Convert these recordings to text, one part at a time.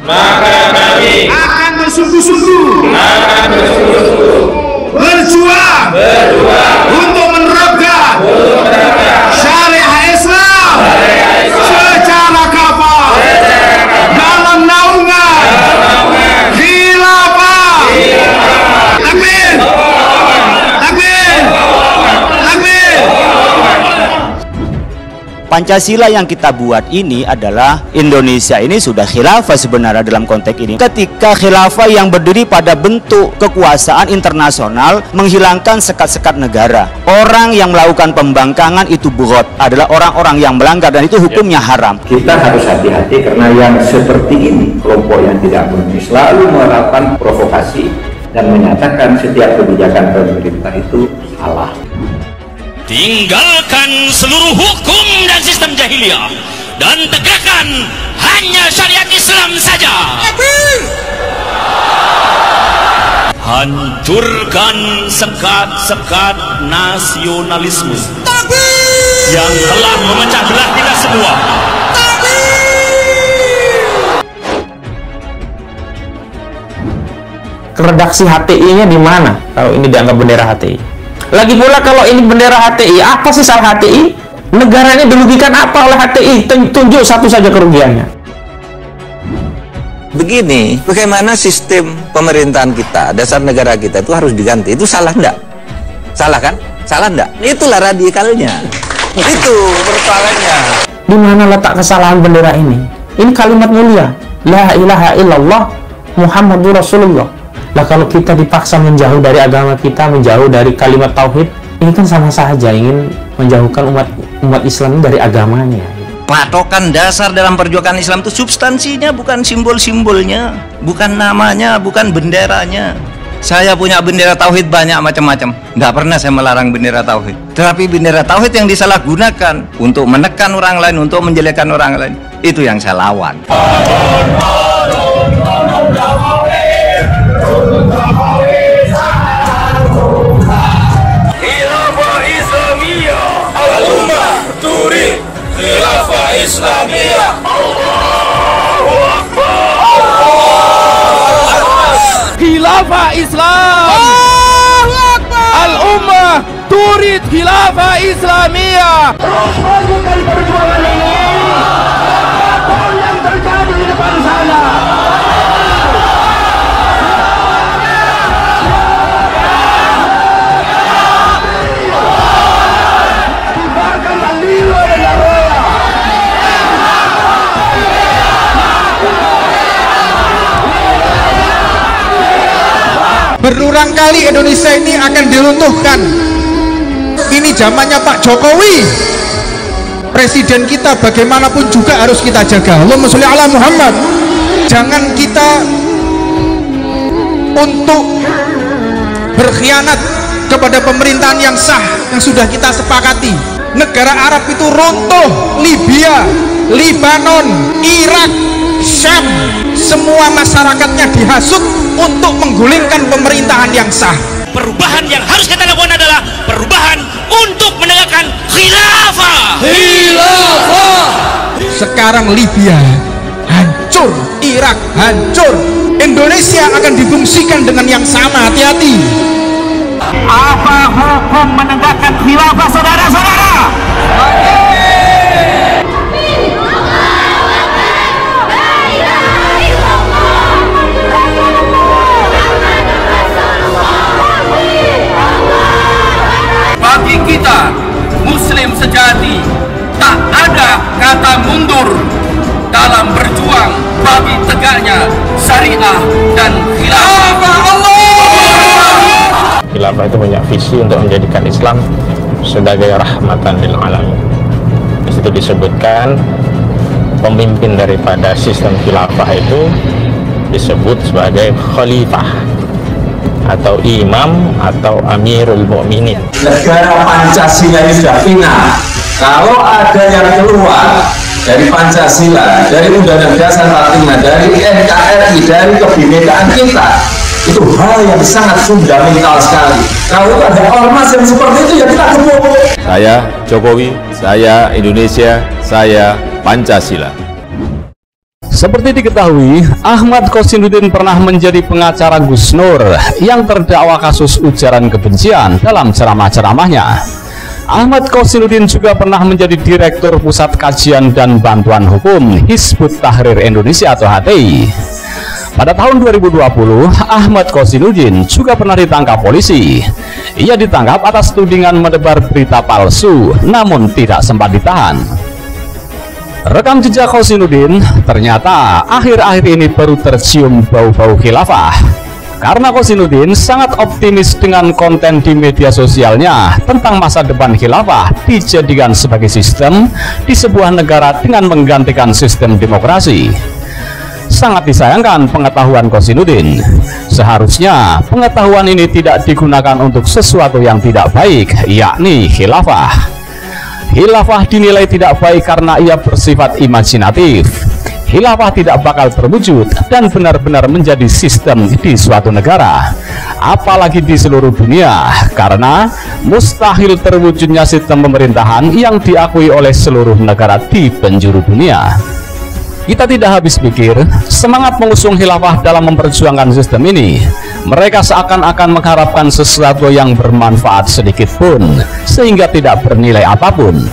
maka kami akan bersungguh-sungguh berjuang untuk menerapkan syariah Islam secara kafah dalam naungan khilafah. Takbir! Takbir! Takbir! Pancasila yang kita buat ini adalah Indonesia ini sudah khilafah sebenarnya dalam konteks ini. Ketika khilafah yang berdiri pada bentuk kekuasaan internasional menghilangkan sekat-sekat negara. Orang yang melakukan pembangkangan itu bugot adalah orang-orang yang melanggar dan itu hukumnya haram. Kita harus hati-hati karena yang seperti ini, kelompok yang tidak berani selalu melakukan provokasi dan menyatakan setiap kebijakan pemerintah itu salah. Tinggalkan seluruh hukum dan sistem jahiliyah dan tegakkan hanya syariat Islam saja. Hancurkan sekat-sekat nasionalisme yang telah memecah belah kita semua. Redaksi HTI-nya di mana kalau ini dianggap bendera HTI? Lagi pula kalau ini bendera HTI, apa sih salah HTI? Negara ini dirugikan apa oleh HTI? Tunjuk satu saja kerugiannya. Begini, bagaimana sistem pemerintahan kita, dasar negara kita itu harus diganti. Itu salah enggak? Salah kan? Salah enggak? Itulah radikalnya. Itu persoalannya. Di mana letak kesalahan bendera ini? Ini kalimat mulia. La ilaha illallah Muhammadur Rasulullah. Lah kalau kita dipaksa menjauh dari agama kita, menjauh dari kalimat tauhid, ini kan sama saja ingin menjauhkan umat Islam dari agamanya. Patokan dasar dalam perjuangan Islam itu substansinya, bukan simbol-simbolnya, bukan namanya, bukan benderanya. Saya punya bendera tauhid banyak macam-macam, nggak pernah saya melarang bendera tauhid. Tetapi bendera tauhid yang disalahgunakan untuk menekan orang lain, untuk menjelekkan orang lain, itu yang saya lawan. khilafah Islamiyah, al-ummah turid khilafah Islamiyah. Allahu Akbar. Khilafah Islam. Allahu Akbar. Al-ummah turid khilafah Islamiyah. Terus lakukan perjuangan ini. Apapun yang terjadi di depan sana. Berulang kali Indonesia ini akan diruntuhkan. Ini zamannya Pak Jokowi. Presiden kita bagaimanapun juga harus kita jaga. Allahumma sholli ala Muhammad. Jangan kita untuk berkhianat kepada pemerintahan yang sah yang sudah kita sepakati. Negara Arab itu runtuh, Libya, Libanon, Irak, Syam, semua masyarakatnya dihasut untuk menggulingkan pemerintahan yang sah. Perubahan yang harus kita lakukan adalah perubahan untuk menegakkan khilafah. Sekarang Libya hancur, Irak hancur, Indonesia akan difungsikan dengan yang sama. Hati-hati. Apa hukum menegakkan khilafah, saudara-saudara? Bagi kita Muslim sejati, tak ada kata mundur dalam berjuang bagi tegaknya syariah dan khilafah. Khilafah itu punya visi untuk menjadikan Islam sebagai rahmatan lil alamin. Di situ disebutkan pemimpin daripada sistem khilafah itu disebut sebagai khalifah atau imam atau amirul mukminin. Negara Pancasila ini sudah final. Kalau ada yang keluar dari Pancasila, dari Undang-Undang Dasar 45, dari NKRI, dari kebinekaan kita, itu hal yang sangat fundamental sekali. Kalau ada ormas yang seperti itu, ya kita gebuk. Saya Jokowi, saya Indonesia, saya Pancasila. Seperti diketahui, Ahmad Kosinudin pernah menjadi pengacara Gus Nur yang terdakwa kasus ujaran kebencian dalam ceramah-ceramahnya. Ahmad Kosinudin juga pernah menjadi Direktur Pusat Kajian dan Bantuan Hukum Hizbut Tahrir Indonesia atau HTI. Pada tahun 2020, Ahmad Kosinudin juga pernah ditangkap polisi. Ia ditangkap atas tudingan menebar berita palsu, namun tidak sempat ditahan. Rekam jejak Kosinudin ternyata akhir-akhir ini baru tercium bau-bau khilafah. Karena Kosinudin sangat optimis dengan konten di media sosialnya tentang masa depan khilafah dijadikan sebagai sistem di sebuah negara dengan menggantikan sistem demokrasi. Sangat disayangkan pengetahuan Kosinudin. Seharusnya pengetahuan ini tidak digunakan untuk sesuatu yang tidak baik, yakni khilafah. Khilafah dinilai tidak baik karena ia bersifat imajinatif. Khilafah tidak bakal terwujud dan benar-benar menjadi sistem di suatu negara, apalagi di seluruh dunia, karena mustahil terwujudnya sistem pemerintahan yang diakui oleh seluruh negara di penjuru dunia. Kita tidak habis pikir, semangat mengusung khilafah dalam memperjuangkan sistem ini. Mereka seakan-akan mengharapkan sesuatu yang bermanfaat sedikit pun, sehingga tidak bernilai apapun.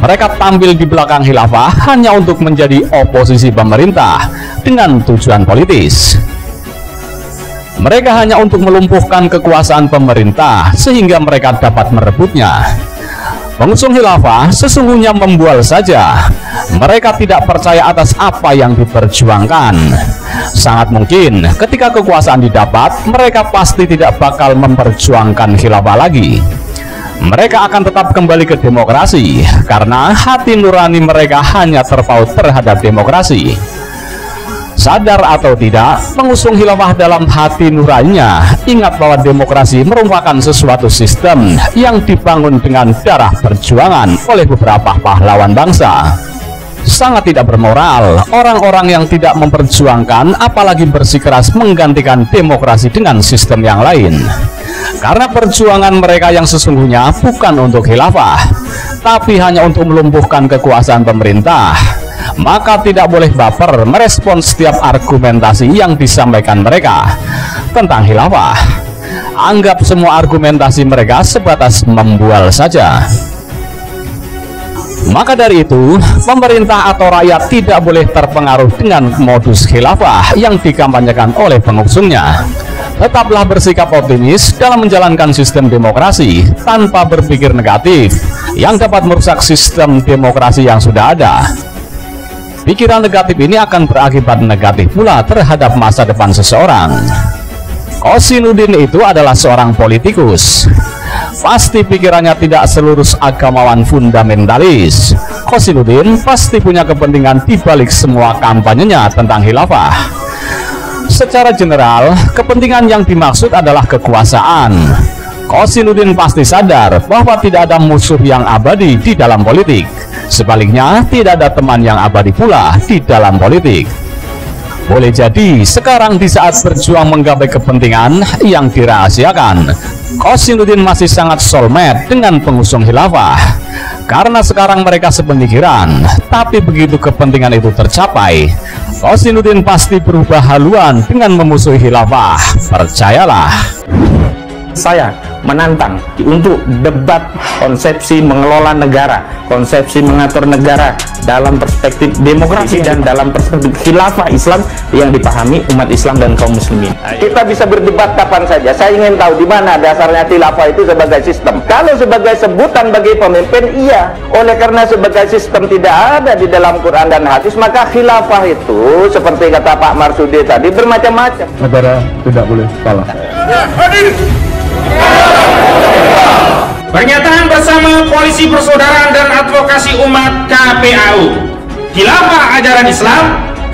Mereka tampil di belakang khilafah hanya untuk menjadi oposisi pemerintah dengan tujuan politis. Mereka hanya untuk melumpuhkan kekuasaan pemerintah sehingga mereka dapat merebutnya. Pengusung khilafah sesungguhnya membual saja. Mereka tidak percaya atas apa yang diperjuangkan. Sangat mungkin ketika kekuasaan didapat, mereka pasti tidak bakal memperjuangkan khilafah lagi. Mereka akan tetap kembali ke demokrasi karena hati nurani mereka hanya terpaut terhadap demokrasi. Sadar atau tidak, pengusung khilafah dalam hati nuraninya ingat bahwa demokrasi merupakan sesuatu sistem yang dibangun dengan darah perjuangan oleh beberapa pahlawan bangsa. Sangat tidak bermoral orang-orang yang tidak memperjuangkan apalagi bersikeras menggantikan demokrasi dengan sistem yang lain. Karena perjuangan mereka yang sesungguhnya bukan untuk khilafah, tapi hanya untuk melumpuhkan kekuasaan pemerintah. Maka tidak boleh baper merespon setiap argumentasi yang disampaikan mereka tentang khilafah. Anggap semua argumentasi mereka sebatas membual saja. Maka dari itu, pemerintah atau rakyat tidak boleh terpengaruh dengan modus khilafah yang dikampanyekan oleh pengusungnya. Tetaplah bersikap optimis dalam menjalankan sistem demokrasi tanpa berpikir negatif yang dapat merusak sistem demokrasi yang sudah ada. Pikiran negatif ini akan berakibat negatif pula terhadap masa depan seseorang. Kosinudin itu adalah seorang politikus. Pasti pikirannya tidak selurus agamawan fundamentalis. Kosinudin pasti punya kepentingan di balik semua kampanyenya tentang khilafah. Secara general, kepentingan yang dimaksud adalah kekuasaan. Kosinudin pasti sadar bahwa tidak ada musuh yang abadi di dalam politik. Sebaliknya, tidak ada teman yang abadi pula di dalam politik. Boleh jadi sekarang di saat berjuang menggapai kepentingan yang dirahasiakan, Kosinudin masih sangat soulmate dengan pengusung khilafah. Karena sekarang mereka sepemikiran, tapi begitu kepentingan itu tercapai, Kosinudin pasti berubah haluan dengan memusuhi khilafah. Percayalah. Saya menantang untuk debat konsepsi mengelola negara, konsepsi mengatur negara dalam perspektif demokrasi dan dalam perspektif khilafah Islam yang dipahami umat Islam dan kaum muslimin. Kita bisa berdebat kapan saja. Saya ingin tahu di mana dasarnya khilafah itu sebagai sistem. Kalau sebagai sebutan bagi pemimpin, iya. Oleh karena sebagai sistem tidak ada di dalam Quran dan hadis, maka khilafah itu seperti kata Pak Marsudi tadi bermacam-macam. Negara tidak boleh kalah. Pernyataan bersama Koalisi Persaudaraan dan Advokasi Umat KPAU. Khilafah ajaran Islam,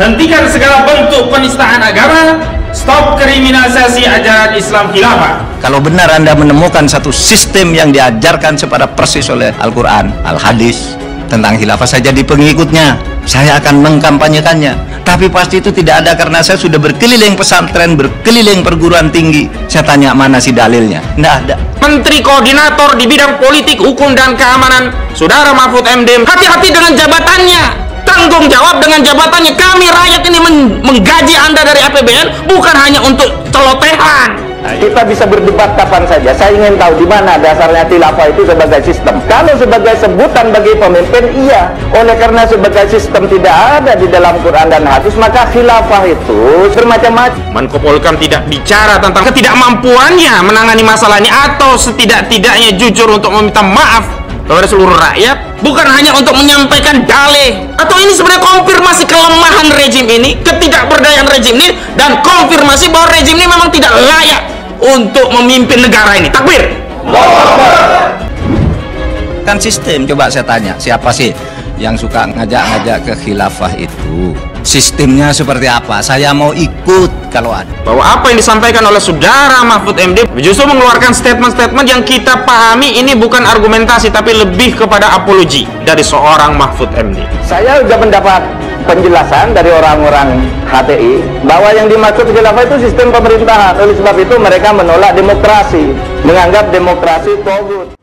hentikan segala bentuk penistaan agama, stop kriminalisasi ajaran Islam khilafah. Kalau benar Anda menemukan satu sistem yang diajarkan secara persis oleh Al-Quran, Al-Hadis tentang khilafah, saya jadi pengikutnya, saya akan mengkampanyekannya. Tapi pasti itu tidak ada karena saya sudah berkeliling pesantren, berkeliling perguruan tinggi. Saya tanya mana sih dalilnya? Tidak ada. Menteri Koordinator di bidang politik, hukum, dan keamanan, Saudara Mahfud MD, hati-hati dengan jabatannya. tanggung jawab dengan jabatannya. Kami rakyat ini menggaji Anda dari APBN bukan hanya untuk celotehan. Kita bisa berdebat kapan saja. Saya ingin tahu di mana dasarnya khilafah itu sebagai sistem. Kalau sebagai sebutan bagi pemimpin, iya. Oleh karena sebagai sistem tidak ada di dalam Quran dan hadis, maka khilafah itu bermacam-macam. Menko Polhukam tidak bicara tentang ketidakmampuannya menangani masalah ini, atau setidak-tidaknya jujur untuk meminta maaf kepada seluruh rakyat, bukan hanya untuk menyampaikan dalih. Atau ini sebenarnya konfirmasi kelemahan rejim ini, ketidakberdayaan rejim ini, dan konfirmasi bahwa rejim ini memang tidak layak untuk memimpin negara ini. Takbir. Kan sistem, coba saya tanya, siapa sih yang suka ngajak-ngajak ke khilafah itu? Sistemnya seperti apa? Saya mau ikut kalau ada. Bahwa apa yang disampaikan oleh saudara Mahfud MD justru mengeluarkan statement-statement yang kita pahami ini bukan argumentasi, tapi lebih kepada apologi dari seorang Mahfud MD. Saya sudah mendapat penjelasan dari orang-orang HTI bahwa yang dimaksud khilafah itu sistem pemerintahan. Oleh sebab itu mereka menolak demokrasi, menganggap demokrasi togut.